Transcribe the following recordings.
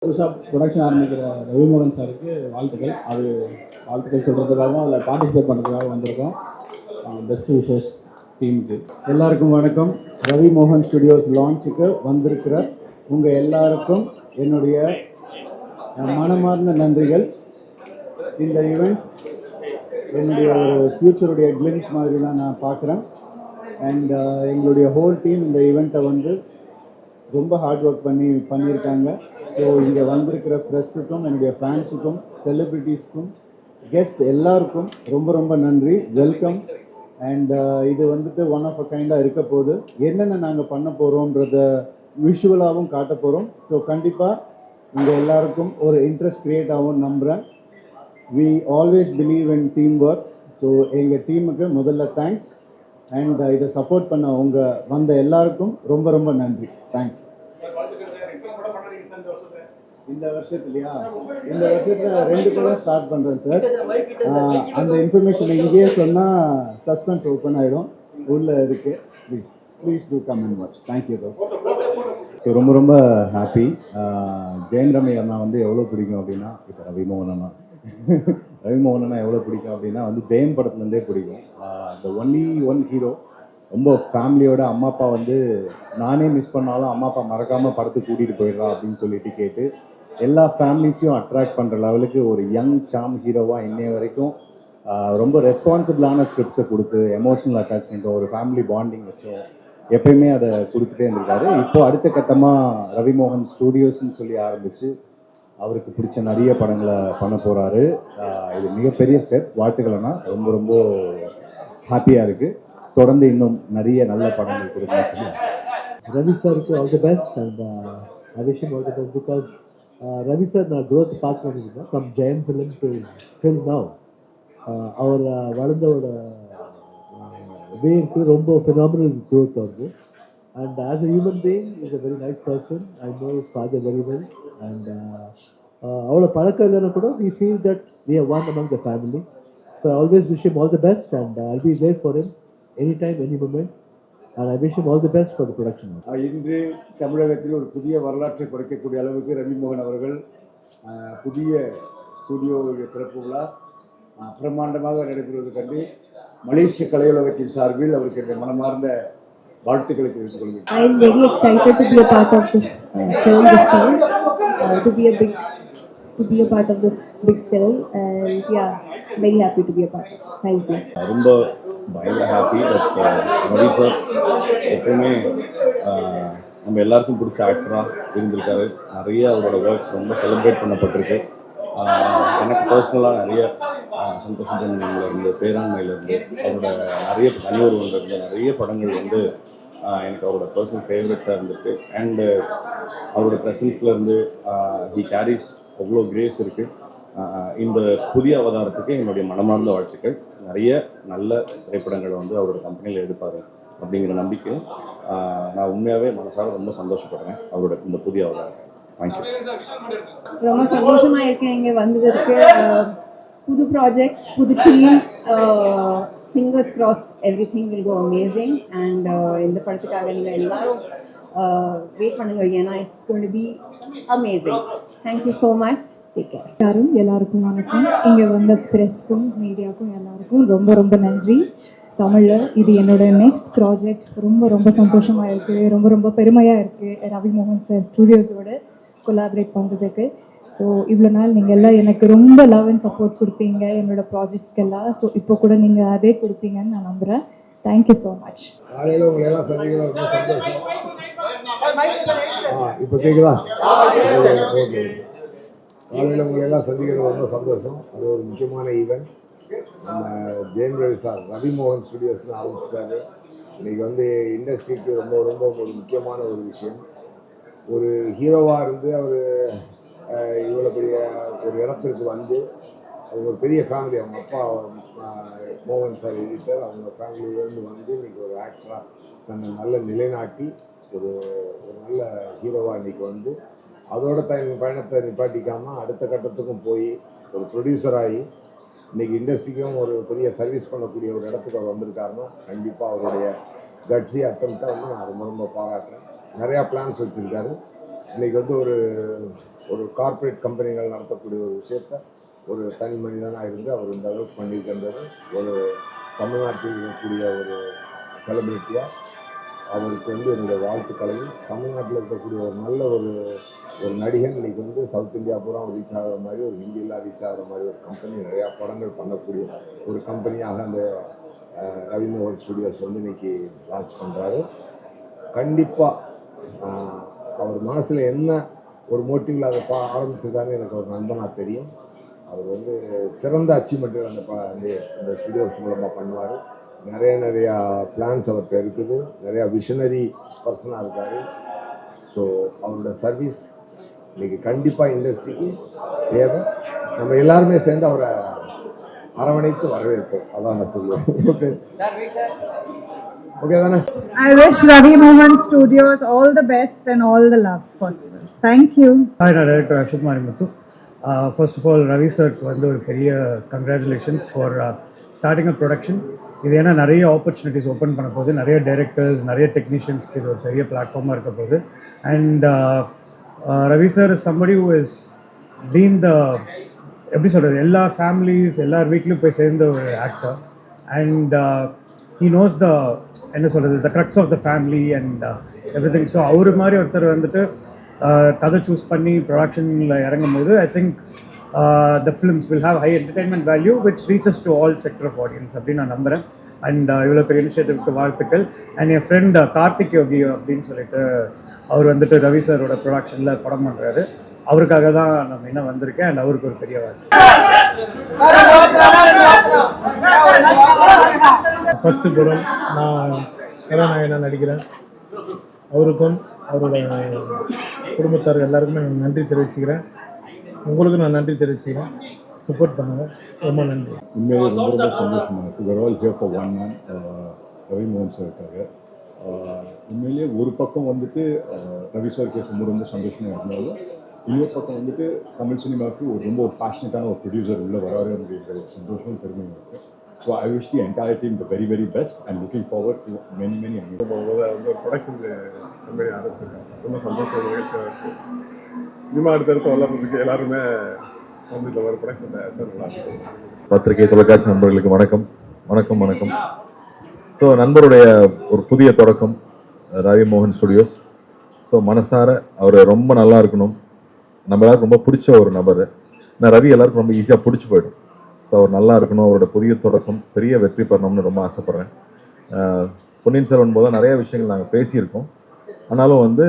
புதுசாக ப்ரொடக்ஷன் ஆரம்பிக்கிற ரவிமோகன் சாருக்கு வாழ்த்துக்கள். வாழ்த்துக்கள் சொல்கிறதுக்காகவும் அதில் பார்ட்டிசிபேட் பண்ணுறதுக்காக வந்திருக்கோம். பெஸ்ட் விஷஸ் டீமுக்கு. எல்லாருக்கும் வணக்கம். ரவிமோகன் ஸ்டுடியோஸ் லான்ச்சுக்கு வந்திருக்கிற உங்கள் எல்லாருக்கும் என்னுடைய மனமார்ந்த நன்றிகள். இந்த ஈவெண்ட் என்னுடைய ஒரு ஃப்யூச்சருடைய கிளிம்ஸ் மாதிரி தான் நான் பார்க்குறேன். அண்ட் எங்களுடைய ஹோல் டீம் இந்த ஈவெண்ட்டை வந்து ரொம்ப ஹார்ட் ஒர்க் பண்ணியிருக்காங்க. ஸோ இங்கே வந்திருக்கிற ப்ரெஸ்ஸுக்கும் என்னுடைய ஃபேன்ஸுக்கும் செலிப்ரிட்டிஸ்க்கும் கெஸ்ட் எல்லாருக்கும் ரொம்ப ரொம்ப நன்றி, வெல்கம். அண்ட் இது வந்துட்டு ஒன் ஆஃப் அ கைண்டாக இருக்க போகுது. என்னென்ன நாங்கள் பண்ண போகிறோன்றத விஷுவலாகவும் காட்ட போகிறோம். ஸோ கண்டிப்பாக உங்கள் எல்லாருக்கும் ஒரு இன்ட்ரெஸ்ட் க்ரியேட் ஆகும் நம்புகிறேன். We always believe in team work. So எங்கள் டீமுக்கு முதல்ல தேங்க்ஸ். அண்ட் இதை சப்போர்ட் பண்ண வந்த எல்லாருக்கும் ரொம்ப ரொம்ப நன்றி. தேங்க்யூ. இந்த வருஷத்துலையா? இந்த வருஷத்தில் 2 கூட ஸ்டார்ட் பண்ணுறேன் சார். அந்த இன்ஃபர்மேஷன் இங்கேயே சொன்னால் சஸ்பென்ஸ் ஓப்பன் ஆகிடும். உள்ளே இருக்குது. Please do come and watch. Thank you those. So ரொம்ப ரொம்ப ஹாப்பி. ஜெயம் ரவி அண்ணா வந்து எவ்வளோ பிடிக்கும் அப்படின்னா, இப்போ ரவிமோகன் அண்ணா எவ்வளோ பிடிக்கும் அப்படின்னா வந்து ஜெயம் படத்துலேருந்தே பிடிக்கும். The only one hero. ரொம்ப ஃபேமிலியோட அம்மா அப்பா வந்து நானே மிஸ் பண்ணாலும் அம்மா அப்பா மறக்காமல் படத்துக்கு கூட்டிகிட்டு போயிடுறா அப்படின்னு சொல்லிட்டு கேட்டு எல்லா ஃபேமிலிஸையும் அட்ராக்ட் பண்ணுற லெவலுக்கு ஒரு யங் சாம் ஹீரோவாக இன்னைய வரைக்கும் ரொம்ப ரெஸ்பான்சிபிளான ஸ்கிரிப்ட்ஸை கொடுத்து எமோஷனல் அட்டாச்மெண்ட்டோ ஒரு ஃபேமிலி பாண்டிங் வச்சோம் எப்பயுமே அதை கொடுத்துட்டே இருந்திருக்காரு. இப்போது அடுத்த கட்டமாக ரவிமோகன் ஸ்டூடியோஸ்ன்னு சொல்லி ஆரம்பித்து அவருக்கு பிடிச்ச நிறைய படங்களை பண்ண போகிறாரு. இது மிகப்பெரிய ஸ்டெப். வாழ்த்துக்கள்னா ரொம்ப ரொம்ப ஹாப்பியாக இருக்குது. தொடர்ந்து இன்னும் நிறைய நல்ல படங்கள் கொடுக்கணும்னு சொல்லி ரவி சாருக்கு all the best. And I wish him all the best because Ravi sir நான் க்ரோத் பார்த்து பண்ணியிருக்கேன். From Jayam film to till now. அவர் வளர்ந்தோட வேருக்கு ரொம்ப ஃபினாமினல் க்ரோத் வருது. And as a human being is a very nice person. I know his father very well. And அவ்வளோ பழக்கம் இல்லைன்னா கூட we feel that we have one among the family. So I always wish him all the best and I'll be there for him anytime, any moment, and I wish him all the best for the production. இன்று தமிழகத்தில் ஒரு புதிய வரலாற்றை படைக்கக்கூடிய அளவுக்கு ரவிமோகன் அவர்கள் புதிய ஸ்டுடியோவுடைய திறப்பு விழா பிரம்மாண்டமாக நடைபெறுவது கண்டு மலேசிய கலையுலகத்தின் சார்பில் அவருக்கு என்ற மனமார்ந்த வாழ்த்துக்களை தெரிவித்துக் கொள்கிறேன். I am very excited to be a part of this film this time, to be a part of this big film, and yeah, very happy to be a part. Thank you. ரொம்ப பயங்கர happy. But Ravi sir எப்பவுமே நம்ம எல்லாருக்கும் பிடிச்ச ஆக்டராக இருந்திருக்காரு. நிறைய அவரோட ஒர்க்ஸ் ரொம்ப செலிப்ரேட் பண்ணப்பட்டிருக்கு. எனக்கு பர்சனலாக நிறைய சந்தோஷத்திலிருந்து பேராண்மையிலேருந்து அவரோட நிறைய தனியொருவன்லேருந்து நிறைய படங்கள் வந்து எனக்கு அவரோட பர்சனல் ஃபேவரட்ஸாக இருந்திருக்கு. அண்டு அவரோட ப்ரெசன்ஸ்லேருந்து ஹி கேரிஸ் அவ்வளோ கிரேஸ் இருக்குது. இந்த புதிய அவதாரத்துக்கு என்னுடைய மனமார்ந்த வாழ்த்துக்கள். நிறைய நல்ல திரைப்படங்களை வந்து அவரோட கம்பெனியில் எடுப்பார் அப்படிங்கிற நம்பிக்கை நான் உண்மையாகவே மனசார ரொம்ப சந்தோஷப்படுறேன் அவரோட இந்த புதிய அவதாரம். தேங்க்யூ. ரொம்ப சந்தோஷமாக இருக்கேன் இங்கே வந்ததுக்கு. புது ப்ராஜெக்ட், புது team. Fingers crossed everything will go amazing. And இந்த படத்துக்காக நீங்கள் எல்லாரும் வெயிட் பண்ணுங்க. ஏன்னா it's going to be amazing. Thank you so much. எல்லாருக்கும் வணக்கம். இங்கே வந்த ப்ரெஸ்க்கும் மீடியாவுக்கும் எல்லாருக்கும் ரொம்ப ரொம்ப நன்றி. தமிழில் இது என்னோட நெக்ஸ்ட் ப்ராஜெக்ட். ரொம்ப ரொம்ப சந்தோஷமாக இருக்குது, ரொம்ப ரொம்ப பெருமையாக இருக்குது ரவிமோகன் சார் ஸ்டூடியோஸோடு கொலாபரேட் பண்ணுறதுக்கு. ஸோ இவ்வளோ நாள் நீங்கள் எல்லாம் எனக்கு ரொம்ப லவ் அண்ட் சப்போர்ட் கொடுத்தீங்க என்னோட ப்ராஜெக்ட்ஸ்க்கெல்லாம். ஸோ இப்போ கூட நீங்கள் அதே கொடுப்பீங்கன்னு நான் நம்புகிறேன். Thank you so much. காலையில் உங்களை எல்லாம் சந்திக்கிறோம், ரொம்ப சந்தோஷம். இப்போ கேட்குதா? காலையில் உங்களை எல்லாம் சந்திக்கிறது ரொம்ப சந்தோஷம். அது ஒரு முக்கியமான ஈவெண்ட். நம்ம ஜெயம் ரவி சார் ரவிமோகன் ஸ்டுடியோஸ்னு ஆரம்பிச்சிட்டாரு. இன்றைக்கி வந்து இண்டஸ்ட்ரிக்கு ரொம்ப ரொம்ப ஒரு முக்கியமான ஒரு விஷயம். ஒரு ஹீரோவாக இருந்து அவர் இவ்வளோ பெரிய ஒரு இடத்திற்கு வந்து அவங்க ஒரு பெரிய ஃபேமிலி. அவங்க அப்பா மோகன் சார் எடிட்டர், அவங்க ஃபேமிலியிலேருந்து வந்து இன்றைக்கி ஒரு ஆக்டராக தன்னை நல்ல நிலைநாட்டி ஒரு நல்ல ஹீரோவாக இன்றைக்கி வந்து அதோட பயணத்தை நிப்பாட்டிக்காமல் அடுத்த கட்டத்துக்கும் போய் ஒரு ப்ரொடியூசராகி இன்றைக்கி இண்டஸ்ட்ரிக்கும் ஒரு பெரிய சர்வீஸ் பண்ணக்கூடிய ஒரு இடத்துக்கு அவர் வந்திருக்காருன்னா கண்டிப்பாக அவருடைய கட்ஸி அட்டம்ப்டை வந்து நான் ரொம்ப ரொம்ப பாராட்டுறேன். நிறையா பிளான்ஸ் வச்சுருக்காரு. இன்றைக்கி வந்து ஒரு ஒரு கார்ப்பரேட் கம்பெனிகள் நடத்தக்கூடிய ஒரு விஷயத்தை ஒரு தனி மனிதனாக இருந்து அவர் இந்த அளவுக்கு பண்ணியிருக்கின்றது ஒரு தமிழ்நாட்டில் இருக்கக்கூடிய ஒரு செலிபிரிட்டியாக அவருக்கு வந்து என்னுடைய வாழ்த்துக்களையும் தமிழ்நாட்டில் இருக்கக்கூடிய ஒரு நல்ல ஒரு நடிகன் இன்றைக்கி வந்து சவுத் இந்தியா பூரா ரீச் ஆகிற மாதிரி ஒரு ஹிந்தியெலாம் ரீச் ஆகிற மாதிரி ஒரு கம்பெனி நிறையா படங்கள் பண்ணக்கூடிய ஒரு கம்பெனியாக அந்த ரவி மோகன் ஸ்டுடியோஸ் வந்து இன்றைக்கி லான்ச் பண்ணுறாரு. கண்டிப்பாக அவர் மனசில் என்ன ஒரு மோட்டிவில் அதை ஆரம்பிச்சிருக்காருன்னு எனக்கு ஒரு நண்பனாக தெரியும். அவர் வந்து சிறந்த அச்சீவ்மெண்ட்டுகள் அந்த ஸ்டுடியோஸ் மூலமாக பண்ணுவார். நிறையா பிளான்ஸ் அவர்கிட்ட இருக்குது, நிறையா விஷனரி பர்சனாக இருக்கார். ஸோ அவரோட சர்வீஸ் இன்றைக்கி கண்டிப்பாக இண்டஸ்ட்ரிக்கு தேவை. நம்ம எல்லாருமே சேர்ந்து அவரை அரவணைத்து வரவேற்போம். அதான் நான் சொல்லுவேன். ஓகே தானே? I wish Ravi Mohan Studios all the best and all the love possible. Thank you. Hi, Director Ashok Marimuthu. First of all, Ravi sir வந்து ஒரு பெரிய congratulations for starting a production. இது ஏன்னா நிறைய ஆப்பர்ச்சுனிட்டிஸ் ஓப்பன் பண்ண போகுது, நிறைய directors, நிறைய டெக்னீஷியன்ஸ்க்கு இது ஒரு பெரிய பிளாட்ஃபார்மாக இருக்க போகுது. And Ravi sir is somebody who is been the எப்படி சொல்கிறது, எல்லா ஃபேமிலிஸ் எல்லார் வீட்லையும் போய் சேர்ந்த ஒரு actor. And he knows the என்ன சொல்கிறது the crux of the family and everything. So அவர் மாதிரி ஒருத்தர் வந்துட்டு கதை சூஸ் பண்ணி ப்ரொடக்ஷனில் இறங்கும் போது I think the films will have high entertainment value which reaches to all sector of audience அப்படின்னு நான் நம்புகிறேன். அண்ட் இவ்வளோ பெரிய இனிஷியேட்டிவ்க்கு வாழ்த்துக்கள். அண்ட் என் ஃப்ரெண்ட் கார்த்திக் யோகி அப்படின்னு சொல்லிட்டு அவர் வந்துட்டு ரவி சாரோட ப்ரொடக்ஷனில் படம் பண்ணுறாரு. அவருக்காக தான் நம்ம என்ன வந்திருக்கேன். அண்ட் அவருக்கு ஒரு பெரிய வாழ்த்து. ஃபஸ்ட்டு படம் நான் கதாநாயகனாக நடிக்கிறேன். அவருக்கும் அவருடைய குடும்பத்தார் எல்லாருக்குமே நான் நன்றி தெரிவிச்சுக்கிறேன். உங்களுக்கு நான் நன்றி தெரிவிச்சுக்கிறேன். சப்போர்ட் பண்ணுங்கள். ரொம்ப நன்றி. உண்மையிலே ரொம்ப சந்தோஷமாக இருக்குது. we're all here for one man. Ravi மோகன் சார் இருக்காங்க. உண்மையிலேயே ஒரு பக்கம் வந்துட்டு ரவி சாருக்கு ரொம்ப சந்தோஷமாக இருந்தாலும் இன்னொரு பக்கம் வந்துட்டு தமிழ் சினிமாவுக்கு ரொம்ப பேஷனட்டான ஒரு ப்ரொடியூசர் உள்ளே வராரு அப்படிங்கிற ஒரு சந்தோஷம் பெருமையாக இருக்குது. So I wish the entire team the very very best and looking forward to many ஒரு ப்ரொடக்ஷன் கம்பெனி ஆரம்பிச்சிருக்கேன். ரொம்ப சந்தோஷம் நிகழ்ச்சியாக இருக்குது. சினிமா அடுத்தடுத்து வளர்றதுக்கு எல்லாருமே வந்து இந்த ஒரு ப்ரொடக்ஷன் நல்லா இருக்குது. பத்திரிகை தொலைக்காட்சி நண்பர்களுக்கு வணக்கம் வணக்கம் வணக்கம். ஸோ நண்பருடைய ஒரு புதிய தொடக்கம் ரவி மோகன் ஸ்டுடியோஸ். ஸோ மனசார அவர் ரொம்ப நல்லா இருக்கணும். நம்ம எல்லாருக்கும் ரொம்ப பிடிச்ச ஒரு நபர். நான் ரவி எல்லாருக்கும் ரொம்ப ஈஸியாக பிடிச்சி போயிடும். ஸோ அவர் நல்லா இருக்கணும். அவரோட புதிய தொடக்கம் பெரிய வெற்றி பெறணும்னு ரொம்ப ஆசைப்பட்றேன். பொன்னியின் செல்வன் போது நிறைய விஷயங்கள் நாங்கள் பேசியிருக்கோம். ஆனாலும் வந்து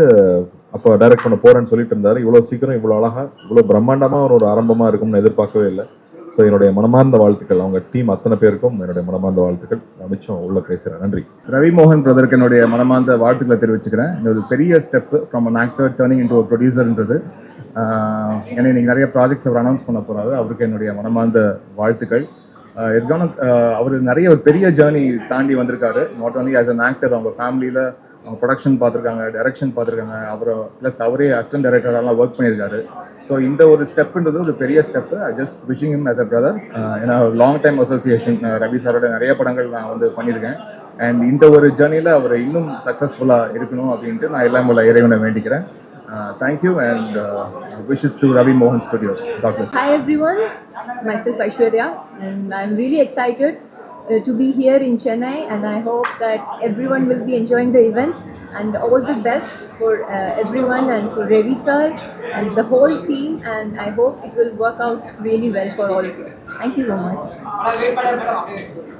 அப்போ டைரக்ட் பண்ண போகிறேன்னு சொல்லிட்டு இருந்தார். இவ்வளோ சீக்கிரம் இவ்வளோ அழகாக இவ்வளோ பிரம்மாண்டமாக ஒரு ஆரம்பமாக இருக்கும்னு எதிர்பார்க்கவே இல்லை. ஸோ என்னுடைய மனமார்ந்த வாழ்த்துக்கள். அவங்க டீம் அத்தனை பேருக்கும் என்னுடைய மனமார்ந்த வாழ்த்துக்கள். மிச்சம் உள்ள பேசுகிறேன். நன்றி. ரவி மோகன் பிரதருக்கு என்னுடைய மனமார்ந்த வாழ்த்துக்களை தெரிவிச்சுக்கிறேன். இது ஒரு பெரிய step from an actor turning into ஒரு ப்ரொடியூசர்ன்றது. ஏன்னா இன்னைக்கு நிறைய ப்ராஜெக்ட்ஸ் அவர் அனௌன்ஸ் பண்ண போகிறாரு. அவருக்கு என்னுடைய மனமார்ந்த வாழ்த்துக்கள். அவர் நிறைய ஒரு பெரிய ஜேர்னி தாண்டி வந்திருக்காரு. Not only as an actor, அவங்க ஃபேமிலியில் அவங்க ப்ரொடக்ஷன் பார்த்துருக்காங்க, டைரக்ஷன் பார்த்துருக்காங்க. அப்புறம் ப்ளஸ் அவரே அசிஸ்டன்ட் டைரக்டரெல்லாம் ஒர்க் பண்ணியிருக்காரு. ஸோ இந்த ஒரு ஸ்டெப்புன்றது ஒரு பெரிய step. I just wishing him as a brother. ஏன்னா லாங் டைம் அசோசியேஷன் ரவி சாரோட நிறைய படங்கள் நான் வந்து பண்ணியிருக்கேன். அண்ட் இந்த ஒரு ஜேர்னியில் அவர் இன்னும் சக்ஸஸ்ஃபுல்லாக இருக்கணும் அப்படின்ட்டு நான் எல்லாம் உள்ள இறைவனை வேண்டிக்கிறேன். Thank you and wishes to Ravi Mohan Studios. God bless. Hi everyone, myself Aishwarya and I'm really excited to be here in Chennai and I hope that everyone will be enjoying the event and all the best for everyone and for Ravi sir and the whole team and I hope it will work out really well for all of us. Thank you so much.